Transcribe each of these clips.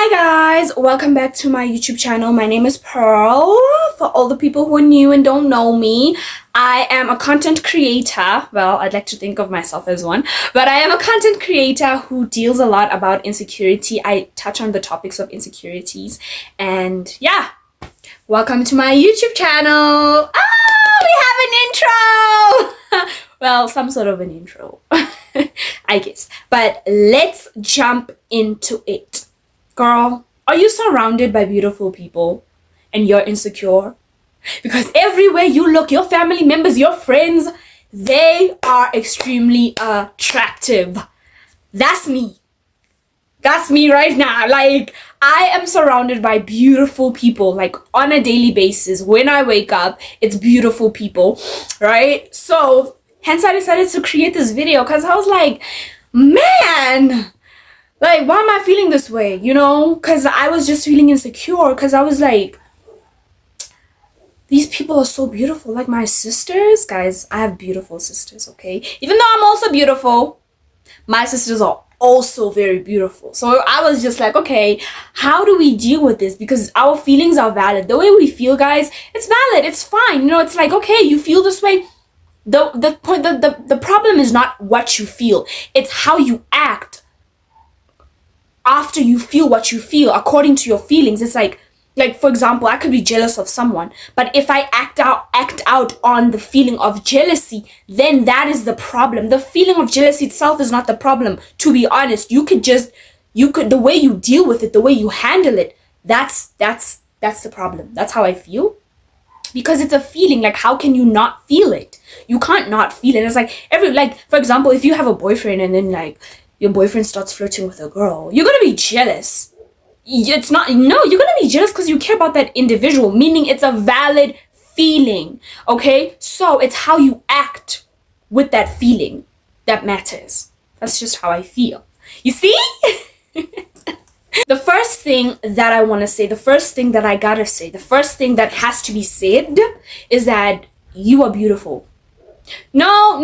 Hi guys, welcome back to my YouTube channel. My name is Pearl. For all the people who are new and don't know me, I am a content creator. Well, I'd like to think of myself as one, but I am a content creator who deals a lot about insecurity. I touch on the topics of insecurities, and yeah, welcome to my YouTube channel. We have an intro. Well, some sort of an intro, I guess. But let's jump into it. Girl, are you surrounded by beautiful people and you're insecure? Because everywhere you look, your family members, your friends, they are extremely attractive. That's me. That's me right now. Like, I am surrounded by beautiful people, like on a daily basis. When I wake up, it's beautiful people, right? So, hence I decided to create this video because I was like, man, like, why am I feeling this way, you know? Because I was just feeling insecure because I was like, these people are so beautiful. Like my sisters, guys, I have beautiful sisters, okay? Even though I'm also beautiful, my sisters are also very beautiful. So I was just like, okay, how do we deal with this? Because our feelings are valid. The way we feel, guys, it's valid. It's fine. You know, it's like, okay, you feel this way. The problem is not what you feel. It's how you act after you feel what you feel according to your feelings. It's like for example, I could be jealous of someone, but if I act out on the feeling of jealousy, then that is the problem. The feeling of jealousy itself is not the problem, to be honest. You could the way you deal with it, the way you handle it, that's the problem. That's how I feel, because it's a feeling. Like, how can you not feel it? You can't not feel it. It's like for example, if you have a boyfriend and then like your boyfriend starts flirting with a girl, you're gonna be jealous. You're gonna be jealous because you care about that individual, meaning it's a valid feeling, okay? So it's how you act with that feeling that matters. That's just how I feel. You see? The first thing that I want to say, the first thing that I gotta say, the first thing that has to be said is that you are beautiful. No.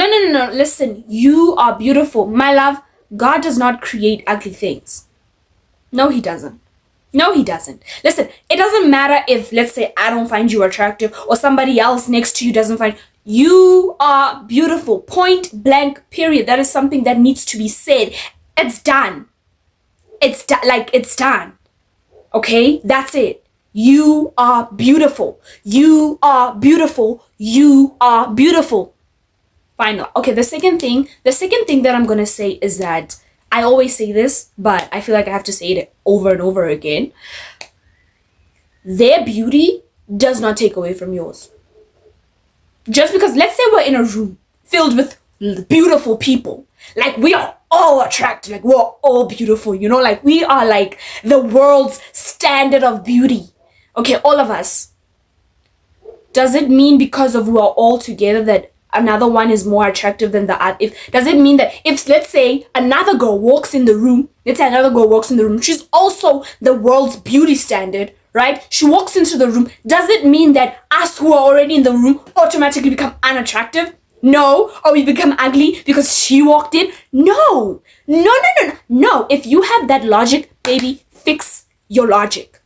Listen, you are beautiful. My love, God does not create ugly things. No, he doesn't. Listen, it doesn't matter if, let's say, I don't find you attractive or somebody else next to you doesn't find you are beautiful. Point blank, period. That is something that needs to be said. It's done. It's done. Okay? That's it. You are beautiful. You are beautiful. You are beautiful. Final. Okay, the second thing that I'm gonna say is that I always say this, but I feel like I have to say it over and over again. Their beauty does not take away from yours. Just because, let's say we're in a room filled with beautiful people, like we are all attractive, like we're all beautiful, you know, like we are like the world's standard of beauty. Okay, all of us. Does it mean because of we're all together that another one is more attractive than the other? Does it mean that if, let's say, another girl walks in the room, she's also the world's beauty standard, right? She walks into the room. Does it mean that us who are already in the room automatically become unattractive? No. Or we become ugly because she walked in? No. If you have that logic, baby, fix your logic.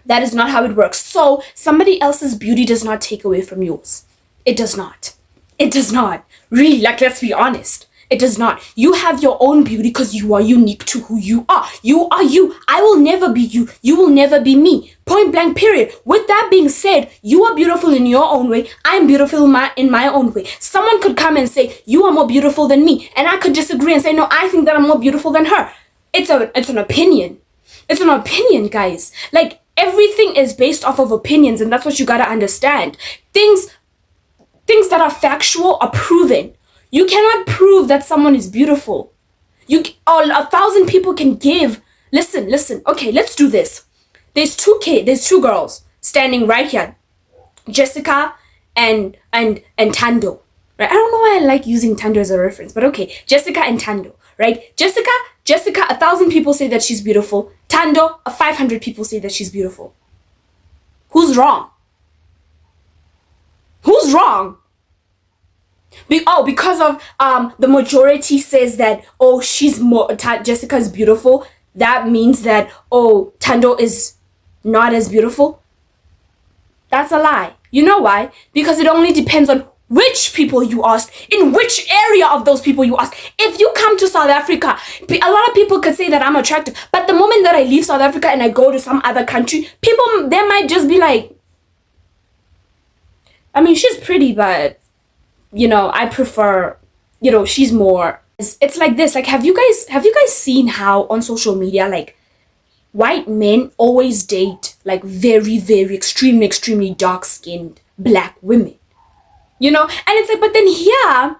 That is not how it works. So somebody else's beauty does not take away from yours. It does not. It does not. Really, like, let's be honest. It does not. You have your own beauty because you are unique to who you are. You are you. I will never be you. You will never be me. Point blank, period. With that being said, you are beautiful in your own way. I am beautiful in my own way. Someone could come and say, you are more beautiful than me. And I could disagree and say, no, I think that I'm more beautiful than her. It's an opinion. It's an opinion, guys. Like, everything is based off of opinions, and that's what you gotta understand. Things that are factual are proven. You cannot prove that someone is beautiful. 1,000 people can give. Listen. Okay, let's do this. There's two girls standing right here. Jessica and Tando. Right? I don't know why I like using Tando as a reference, but okay. Jessica and Tando, right? Jessica, 1,000 people say that she's beautiful. Tando, 500 people say that she's beautiful. Who's wrong? Who's wrong? Because of the majority says that, oh, Jessica's beautiful. that means that, oh, Tando is not as beautiful. That's a lie. You know why? Because it only depends on which people you ask, in which area of those people you ask. If you come to South Africa, a lot of people could say that I'm attractive, but the moment that I leave South Africa and I go to some other country, people, they might just be like, I mean, she's pretty, but, you know, I prefer, you know, she's more. It's like this. Like, have you guys seen how on social media, like, white men always date, like, very, very extremely dark-skinned black women? You know, and it's like, but then here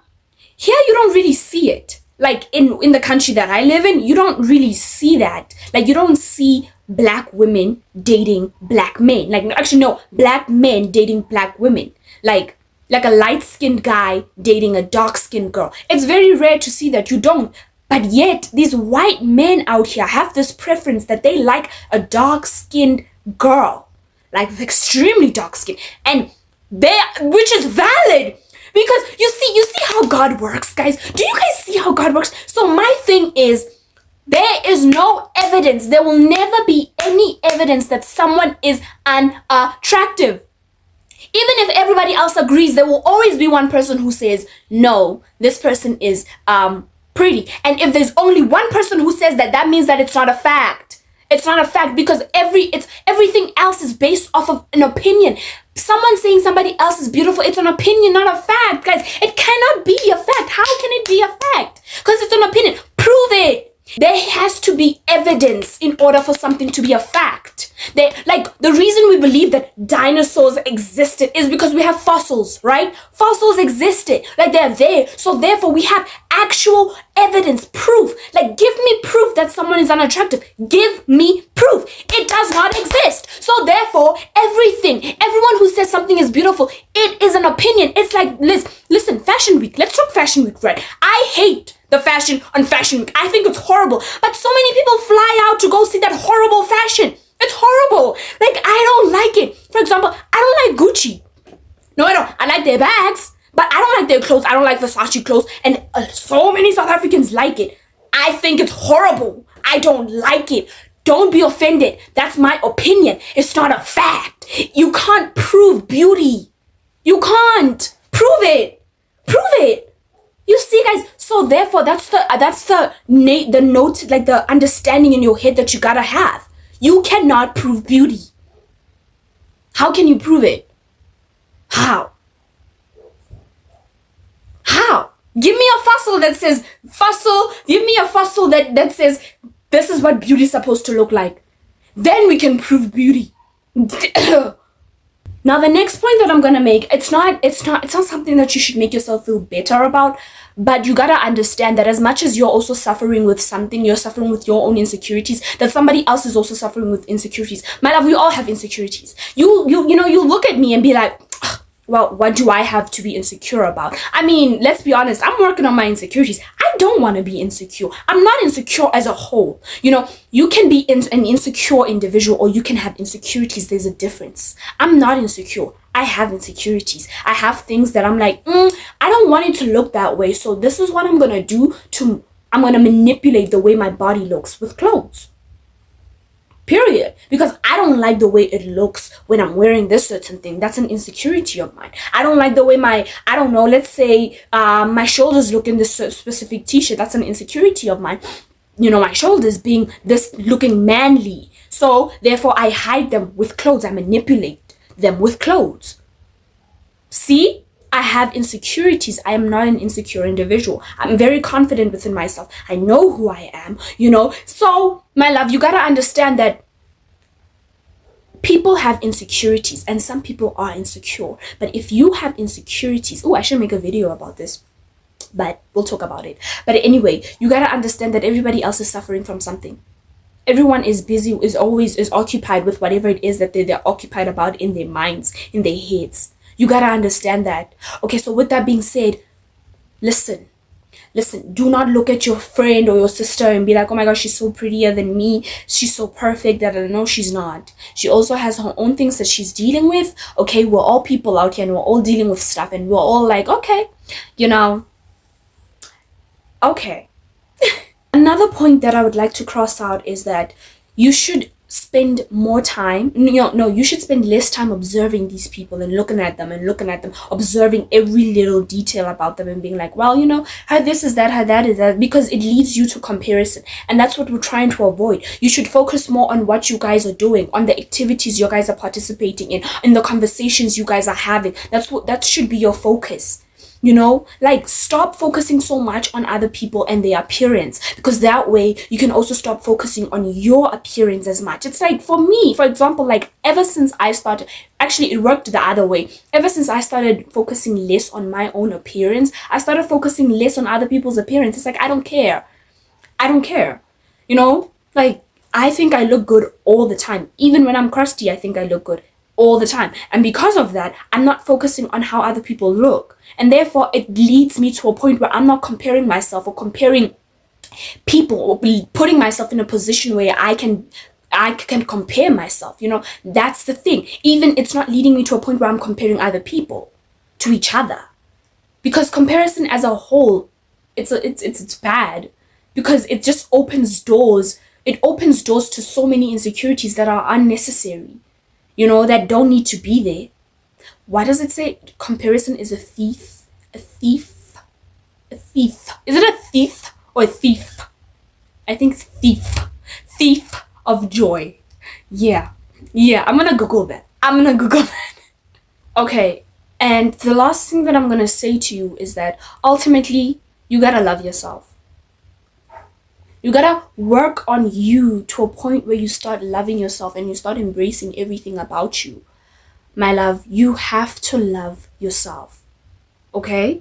you don't really see it. Like in the country that I live in, you don't really see that. Like, you don't see black women dating black men. Like, actually, no, black men dating black women. Like a light-skinned guy dating a dark-skinned girl. It's very rare to see that. You don't. But yet, these white men out here have this preference that they like a dark-skinned girl. Like, extremely dark-skinned. And which is valid, because you see how God works, guys. Do you guys see how God works? So my thing is, there is no evidence, there will never be any evidence that someone is unattractive. Even if everybody else agrees, there will always be one person who says, no, this person is pretty. And if there's only one person who says that, that means that it's not a fact. It's not a fact, because everything else is based off of an opinion. Someone saying somebody else is beautiful, it's an opinion, not a fact, guys. It cannot be a fact. How can it be a fact? Because it's an opinion. Prove it. There has to be evidence in order for something to be a fact. Like, the reason we believe that dinosaurs existed is because we have fossils, right? Fossils existed. Like, they're there. So therefore, we have actual evidence, proof. Like, give me proof that someone is unattractive. Give me proof. It does not exist. So therefore, everyone who says something is beautiful, it is an opinion. It's like, listen, Fashion Week. Let's talk Fashion Week, right? I hate the fashion on Fashion Week. I think it's horrible. But so many people fly out to go see that horrible fashion. It's horrible. Like, I don't like it. For example, I don't like Gucci. No, I don't. I like their bags, but I don't like their clothes. I don't like Versace clothes. And so many South Africans like it. I think it's horrible. I don't like it. Don't be offended. That's my opinion. It's not a fact. You can't prove beauty. You can't. Prove it. Prove it. You see, guys, so therefore that's the note, like the understanding in your head that you gotta have. You cannot prove beauty. How can you prove it? How? Give me a fossil that says give me a fossil that says this is what beauty is supposed to look like. Then we can prove beauty. Now, the next point that I'm gonna make, it's not something that you should make yourself feel better about, but you gotta understand that as much as you're also suffering with something, you're suffering with your own insecurities, that somebody else is also suffering with insecurities. My love, we all have insecurities. You know, you look at me and be like, well, what do I have to be insecure about? I mean, let's be honest, I'm working on my insecurities. I don't want to be insecure. I'm not insecure as a whole. You know, you can be an insecure individual, or you can have insecurities. There's a difference. I'm not insecure. I have insecurities. I have things that I'm like, I don't want it to look that way. So this is what I'm going to do I'm going to manipulate the way my body looks with clothes. Period. Because I don't like the way it looks when I'm wearing this certain thing. That's an insecurity of mine. I don't like the way let's say my shoulders look in this specific t-shirt. That's an insecurity of mine. You know, my shoulders being this looking manly. So therefore I hide them with clothes. I manipulate them with clothes. See? I have insecurities. I am not an insecure individual. I'm very confident within myself. I know who I am, you know. So, my love, you gotta understand that people have insecurities, and some people are insecure. But if you have insecurities, I should make a video about this, but we'll talk about it. But anyway, you gotta understand that everybody else is suffering from something. Everyone is busy, is occupied with whatever it is that they're occupied about in their minds, in their heads. You gotta understand that. Okay, so with that being said, listen, do not look at your friend or your sister and be like, oh my gosh, she's so prettier than me. She's so perfect. That no, she's not. She also has her own things that she's dealing with. Okay, we're all people out here and we're all dealing with stuff, and we're all like, okay, you know, okay. Another point that I would like to cross out is that you should spend more time, no, you should spend less time observing these people and looking at them, observing every little detail about them and being like, well, her this is that, her that is that, because it leads you to comparison. And that's what we're trying to avoid. You should focus more on what you guys are doing, on the activities you guys are participating in the conversations you guys are having. That should be your focus. Like, stop focusing so much on other people and their appearance, because that way you can also stop focusing on your appearance as much. It's like, for me, for example, like, ever since I started, actually it worked the other way. Ever since I started focusing less on my own appearance, I started focusing less on other people's appearance. It's like, I don't care. Like, I think I look good all the time. Even when I'm crusty, I think I look good all the time. And because of that, I'm not focusing on how other people look. And therefore, it leads me to a point where I'm not comparing myself or comparing people or putting myself in a position where I can compare myself. That's the thing. Even it's not leading me to a point where I'm comparing other people to each other. Because comparison as a whole, it's bad, because it just opens doors. It opens doors to so many insecurities that are unnecessary. That don't need to be there. What does it say? Comparison is a thief. A thief. A thief. Is it a thief or a thief? I think it's thief. Thief of joy. Yeah. I'm gonna Google that. Okay. And the last thing that I'm gonna say to you is that ultimately, you gotta love yourself. You gotta work on you to a point where you start loving yourself and you start embracing everything about you. My love, you have to love yourself. Okay?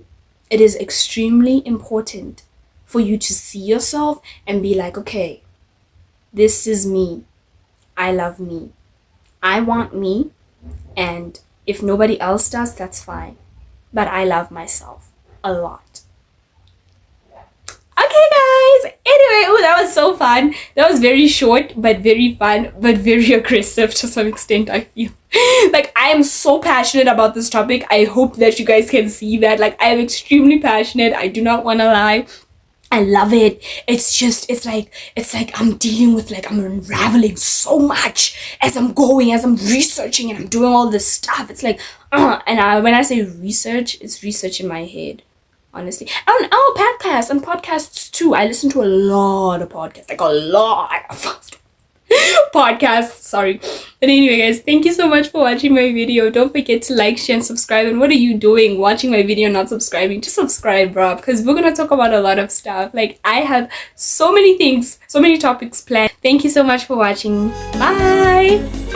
It is extremely important for you to see yourself and be like, okay, this is me. I love me. I want me. And if nobody else does, that's fine. But I love myself a lot. Okay, guys. Anyway, that was so fun. That was very short, but very fun, but very aggressive to some extent, I feel. Like, I am so passionate about this topic. I hope that you guys can see that. Like, I am extremely passionate. I do not want to lie. I love it. It's like I'm dealing with, like, I'm unraveling so much as I'm researching and I'm doing all this stuff. It's like, when I say research, it's research in my head. Honestly. And podcasts too. I listen to a lot of podcasts. Like, a lot of podcasts. Sorry. But anyway, guys, thank you so much for watching my video. Don't forget to like, share, and subscribe. And what are you doing watching my video, not subscribing? Just subscribe, bro, because we're gonna talk about a lot of stuff. Like, I have so many things, so many topics planned. Thank you so much for watching. Bye.